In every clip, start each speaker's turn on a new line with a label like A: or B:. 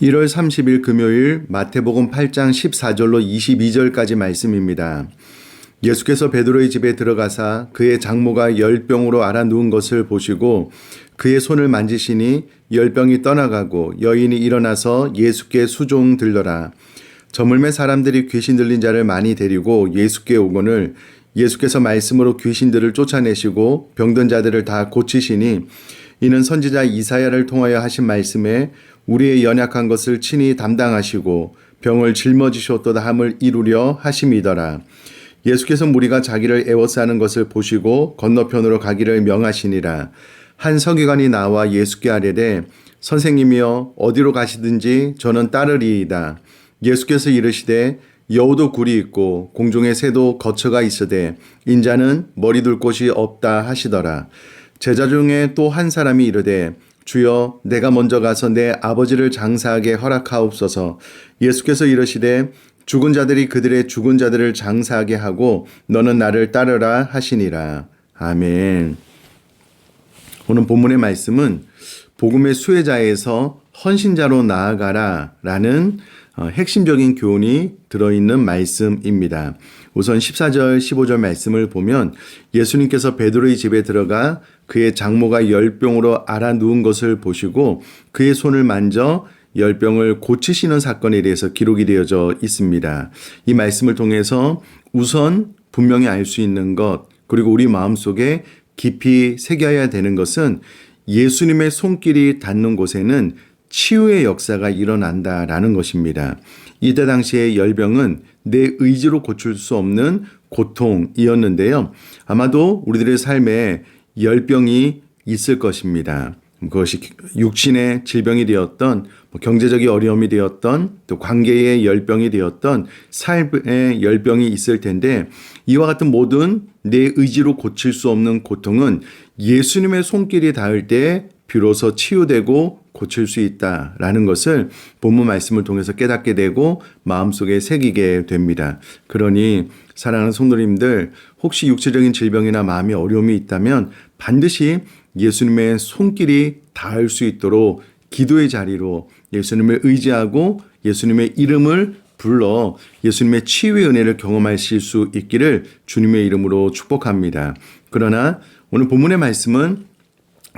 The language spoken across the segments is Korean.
A: 1월 30일 금요일 마태복음 8장 14절로 22절까지 말씀입니다. 예수께서 베드로의 집에 들어가사 그의 장모가 열병으로 앓아 누운 것을 보시고 그의 손을 만지시니 열병이 떠나가고 여인이 일어나서 예수께 수종 들더라. 저물매 사람들이 귀신 들린 자를 많이 데리고 예수께 오거늘 예수께서 말씀으로 귀신들을 쫓아내시고 병든 자들을 다 고치시니 이는 선지자 이사야를 통하여 하신 말씀에 우리의 연약한 것을 친히 담당하시고 병을 짊어지셨도다 함을 이루려 하심이더라. 예수께서 무리가 자기를 애워싸는 것을 보시고 건너편으로 가기를 명하시니라. 한 서기관이 나와 예수께 아뢰되 선생님이여 어디로 가시든지 저는 따르리이다. 예수께서 이르시되 여우도 굴이 있고 공중의 새도 거처가 있으되 인자는 머리 둘 곳이 없다 하시더라. 제자 중에 또 한 사람이 이르되 주여 내가 먼저 가서 내 아버지를 장사하게 허락하옵소서. 예수께서 이르시되 죽은 자들이 그들의 죽은 자들을 장사하게 하고 너는 나를 따르라 하시니라. 아멘. 오늘 본문의 말씀은 복음의 수혜자에서 헌신자로 나아가라 라는 핵심적인 교훈이 들어있는 말씀입니다. 우선 14절 15절 말씀을 보면 예수님께서 베드로의 집에 들어가 그의 장모가 열병으로 앓아 누운 것을 보시고 그의 손을 만져 열병을 고치시는 사건에 대해서 기록이 되어져 있습니다. 이 말씀을 통해서 우선 분명히 알 수 있는 것, 그리고 우리 마음속에 깊이 새겨야 되는 것은 예수님의 손길이 닿는 곳에는 치유의 역사가 일어난다라는 것입니다. 이때 당시의 열병은 내 의지로 고칠 수 없는 고통이었는데요. 아마도 우리들의 삶에 열병이 있을 것입니다. 그것이 육신의 질병이 되었던 경제적인 어려움이 되었던 또 관계의 열병이 되었던 삶의 열병이 있을 텐데 이와 같은 모든 내 의지로 고칠 수 없는 고통은 예수님의 손길이 닿을 때 비로소 치유되고 고칠 수 있다라는 것을 본문 말씀을 통해서 깨닫게 되고 마음속에 새기게 됩니다. 그러니 사랑하는 성도님들, 혹시 육체적인 질병이나 마음의 어려움이 있다면 반드시 예수님의 손길이 닿을 수 있도록 기도의 자리로 예수님을 의지하고 예수님의 이름을 불러 예수님의 치유의 은혜를 경험하실 수 있기를 주님의 이름으로 축복합니다. 그러나 오늘 본문의 말씀은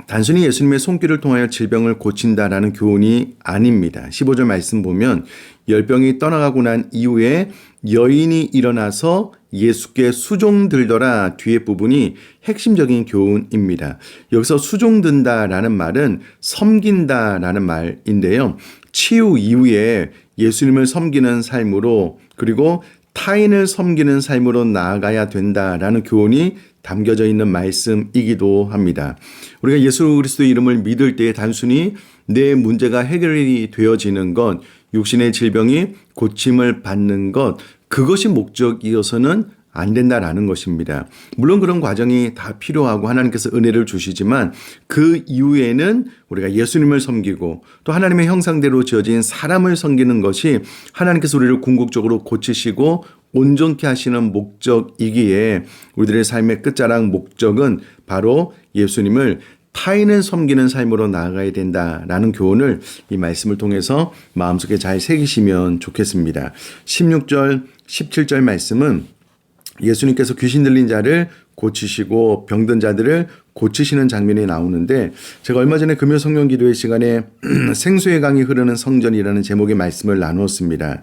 A: 단순히 예수님의 손길을 통하여 질병을 고친다라는 교훈이 아닙니다. 15절 말씀 보면 열병이 떠나가고 난 이후에 여인이 일어나서 예수께 수종들더라 뒤에 부분이 핵심적인 교훈입니다. 여기서 수종든다라는 말은 섬긴다라는 말인데요. 치유 이후에 예수님을 섬기는 삶으로 그리고 타인을 섬기는 삶으로 나아가야 된다라는 교훈이 담겨져 있는 말씀이기도 합니다. 우리가 예수 그리스도의 이름을 믿을 때 단순히 내 문제가 해결이 되어지는 것, 육신의 질병이 고침을 받는 것, 그것이 목적이어서는 안 된다라는 것입니다. 물론 그런 과정이 다 필요하고 하나님께서 은혜를 주시지만 그 이후에는 우리가 예수님을 섬기고 또 하나님의 형상대로 지어진 사람을 섬기는 것이 하나님께서 우리를 궁극적으로 고치시고 온전케 하시는 목적이기에 우리들의 삶의 끝자락 목적은 바로 예수님을 타인을 섬기는 삶으로 나아가야 된다라는 교훈을 이 말씀을 통해서 마음속에 잘 새기시면 좋겠습니다. 16절, 17절 말씀은 예수님께서 귀신 들린 자를 고치시고 병든 자들을 고치시는 장면이 나오는데 제가 얼마 전에 금요 성령 기도회 시간에 생수의 강이 흐르는 성전이라는 제목의 말씀을 나누었습니다.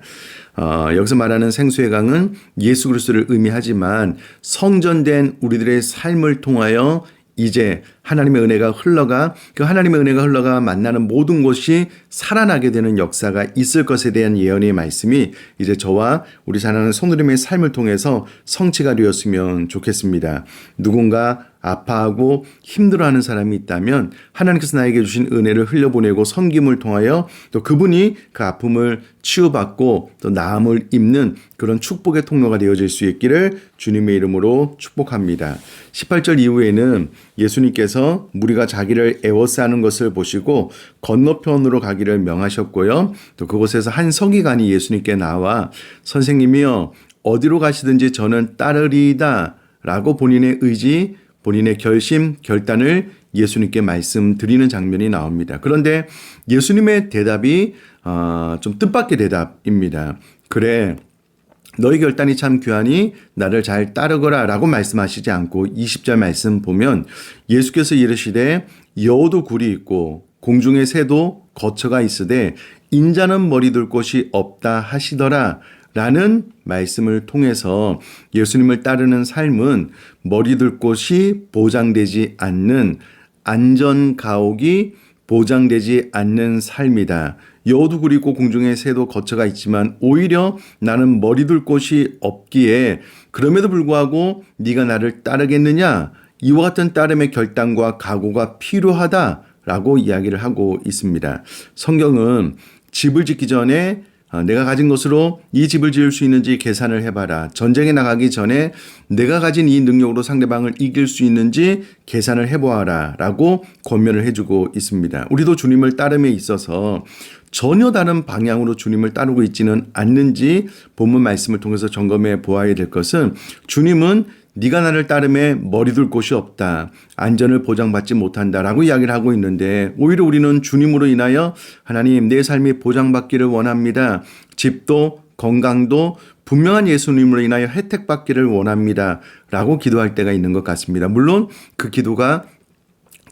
A: 여기서 말하는 생수의 강은 예수 그리스도를 의미하지만 성전된 우리들의 삶을 통하여 이제 하나님의 은혜가 흘러가 그 하나님의 은혜가 흘러가 만나는 모든 곳이 살아나게 되는 역사가 있을 것에 대한 예언의 말씀이 이제 저와 우리 사랑하는 성도님의 삶을 통해서 성취가 되었으면 좋겠습니다. 누군가 아파하고 힘들어하는 사람이 있다면 하나님께서 나에게 주신 은혜를 흘려보내고 섬김을 통하여 또 그분이 그 아픔을 치유받고 또 나음을 입는 그런 축복의 통로가 되어질 수 있기를 주님의 이름으로 축복합니다. 18절 이후에는 예수님께서 무리가 자기를 애워싸는 것을 보시고 건너편으로 가기를 명하셨고요. 또 그곳에서 한 서기관이 예수님께 나와 선생님이여 어디로 가시든지 저는 따르리이다 라고 본인의 의지, 본인의 결심, 결단을 예수님께 말씀드리는 장면이 나옵니다. 그런데 예수님의 대답이 좀 뜻밖의 대답입니다. 그래, 너희 결단이 참 귀하니 나를 잘 따르거라 라고 말씀하시지 않고 20절 말씀 보면 예수께서 이르시되 여우도 굴이 있고 공중의 새도 거처가 있으되 인자는 머리 둘 곳이 없다 하시더라 라는 말씀을 통해서 예수님을 따르는 삶은 머리 둘 곳이 보장되지 않는 안전 가옥이 보장되지 않는 삶이다. 여우도 굴이고 공중의 새도 거처가 있지만 오히려 나는 머리 둘 곳이 없기에 그럼에도 불구하고 네가 나를 따르겠느냐? 이와 같은 따름의 결단과 각오가 필요하다라고 이야기를 하고 있습니다. 성경은 집을 짓기 전에 내가 가진 것으로 이 집을 지을 수 있는지 계산을 해봐라. 전쟁에 나가기 전에 내가 가진 이 능력으로 상대방을 이길 수 있는지 계산을 해보아라 라고 권면을 해주고 있습니다. 우리도 주님을 따름에 있어서 전혀 다른 방향으로 주님을 따르고 있지는 않는지 본문 말씀을 통해서 점검해 보아야 될 것은 주님은 네가 나를 따름에 머리 둘 곳이 없다. 안전을 보장받지 못한다라고 이야기를 하고 있는데 오히려 우리는 주님으로 인하여 하나님 내 삶이 보장받기를 원합니다. 집도 건강도 분명한 예수님으로 인하여 혜택받기를 원합니다. 라고 기도할 때가 있는 것 같습니다. 물론 그 기도가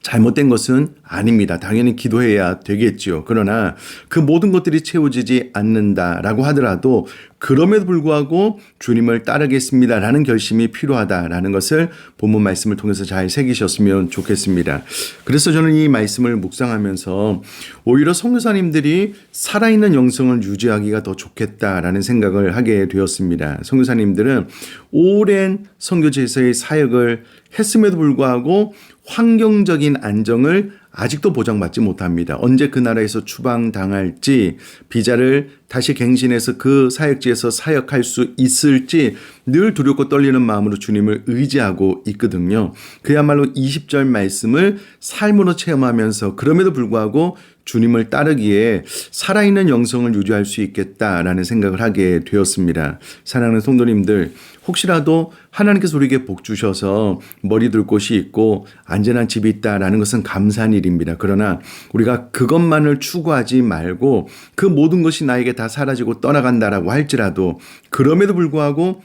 A: 잘못된 것은 아닙니다. 당연히 기도해야 되겠지요. 그러나 그 모든 것들이 채워지지 않는다라고 하더라도 그럼에도 불구하고 주님을 따르겠습니다라는 결심이 필요하다라는 것을 본문 말씀을 통해서 잘 새기셨으면 좋겠습니다. 그래서 저는 이 말씀을 묵상하면서 오히려 선교사님들이 살아있는 영성을 유지하기가 더 좋겠다라는 생각을 하게 되었습니다. 선교사님들은 오랜 선교지에서의 사역을 했음에도 불구하고 환경적인 안정을 아직도 보장받지 못합니다. 언제 그 나라에서 추방당할지, 비자를 다시 갱신해서 그 사역지에서 사역할 수 있을지 늘 두렵고 떨리는 마음으로 주님을 의지하고 있거든요. 그야말로 20절 말씀을 삶으로 체험하면서 그럼에도 불구하고 주님을 따르기에 살아있는 영성을 유지할 수 있겠다라는 생각을 하게 되었습니다. 사랑하는 성도님들, 혹시라도 하나님께서 우리에게 복 주셔서 머리 둘 곳이 있고 안전한 집이 있다라는 것은 감사한 일입니다. 그러나 우리가 그것만을 추구하지 말고 그 모든 것이 나에게 다 사라지고 떠나간다라고 할지라도 그럼에도 불구하고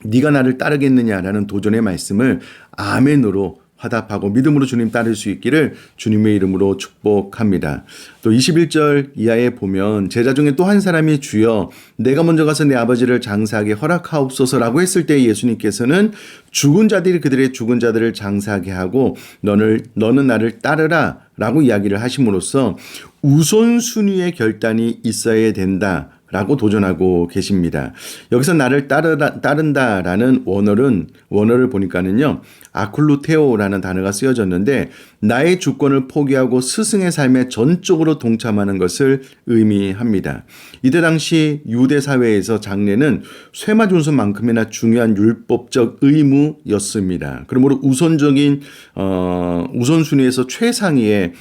A: 네가 나를 따르겠느냐라는 도전의 말씀을 아멘으로 화답하고 믿음으로 주님 따를 수 있기를 주님의 이름으로 축복합니다. 또 21절 이하에 보면 제자 중에 또 한 사람이 주여 내가 먼저 가서 내 아버지를 장사하게 허락하옵소서라고 했을 때 예수님께서는 죽은 자들이 그들의 죽은 자들을 장사하게 하고 너는 나를 따르라 라고 이야기를 하심으로써 우선순위의 결단이 있어야 된다 라고 도전하고 계십니다. 여기서 나를 따른다라는 원어를 보니까는요, 아쿨루테오라는 단어가 쓰여졌는데 나의 주권을 포기하고 스승의 삶에 전적으로 동참하는 것을 의미합니다. 이때 당시 유대 사회에서 장례는 쇠마 준수만큼이나 중요한 율법적 의무였습니다. 그러므로 우선순위에서 최상위에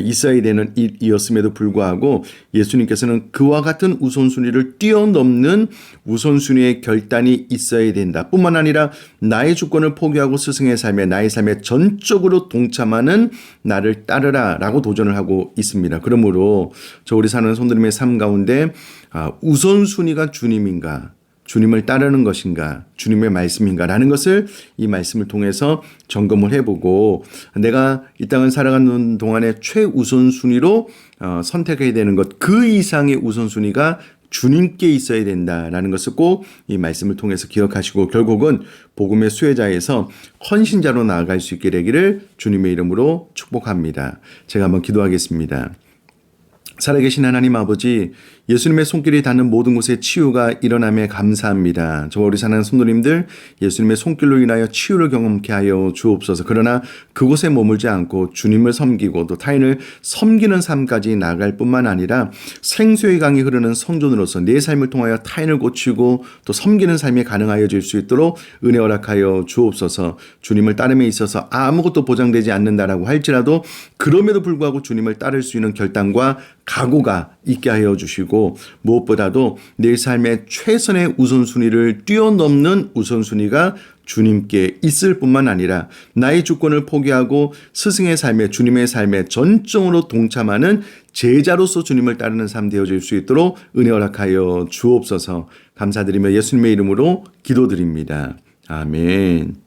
A: 있어야 되는 일이었음에도 불구하고 예수님께서는 그와 같은 우선순위를 뛰어넘는 우선순위의 결단이 있어야 된다. 뿐만 아니라 나의 주권을 포기하고 스승의 삶에 나의 삶에 전적으로 동참하는 나를 따르라 라고 도전을 하고 있습니다. 그러므로 우리 사는 성도님의 삶 가운데 우선순위가 주님인가, 주님을 따르는 것인가, 주님의 말씀인가 라는 것을 이 말씀을 통해서 점검을 해보고 내가 이 땅을 살아가는 동안에 최우선순위로 선택해야 되는 것, 그 이상의 우선순위가 주님께 있어야 된다라는 것을 꼭 이 말씀을 통해서 기억하시고 결국은 복음의 수혜자에서 헌신자로 나아갈 수 있게 되기를 주님의 이름으로 축복합니다. 제가 한번 기도하겠습니다. 살아계신 하나님 아버지, 예수님의 손길이 닿는 모든 곳에 치유가 일어남에 감사합니다. 저와 우리 사랑하는 성도님들 예수님의 손길로 인하여 치유를 경험케 하여 주옵소서. 그러나 그곳에 머물지 않고 주님을 섬기고 또 타인을 섬기는 삶까지 나아갈 뿐만 아니라 생수의 강이 흐르는 성전으로서 내 삶을 통하여 타인을 고치고 또 섬기는 삶이 가능하여 질 수 있도록 은혜 허락하여 주옵소서. 주님을 따름에 있어서 아무것도 보장되지 않는다라고 할지라도 그럼에도 불구하고 주님을 따를 수 있는 결단과 각오가 있게 하여 주시고 무엇보다도 내 삶의 최선의 우선순위를 뛰어넘는 우선순위가 주님께 있을 뿐만 아니라 나의 주권을 포기하고 스승의 삶에 주님의 삶에 전적으로 동참하는 제자로서 주님을 따르는 삶 되어질 수 있도록 은혜 허락하여 주옵소서. 감사드리며 예수님의 이름으로 기도드립니다. 아멘.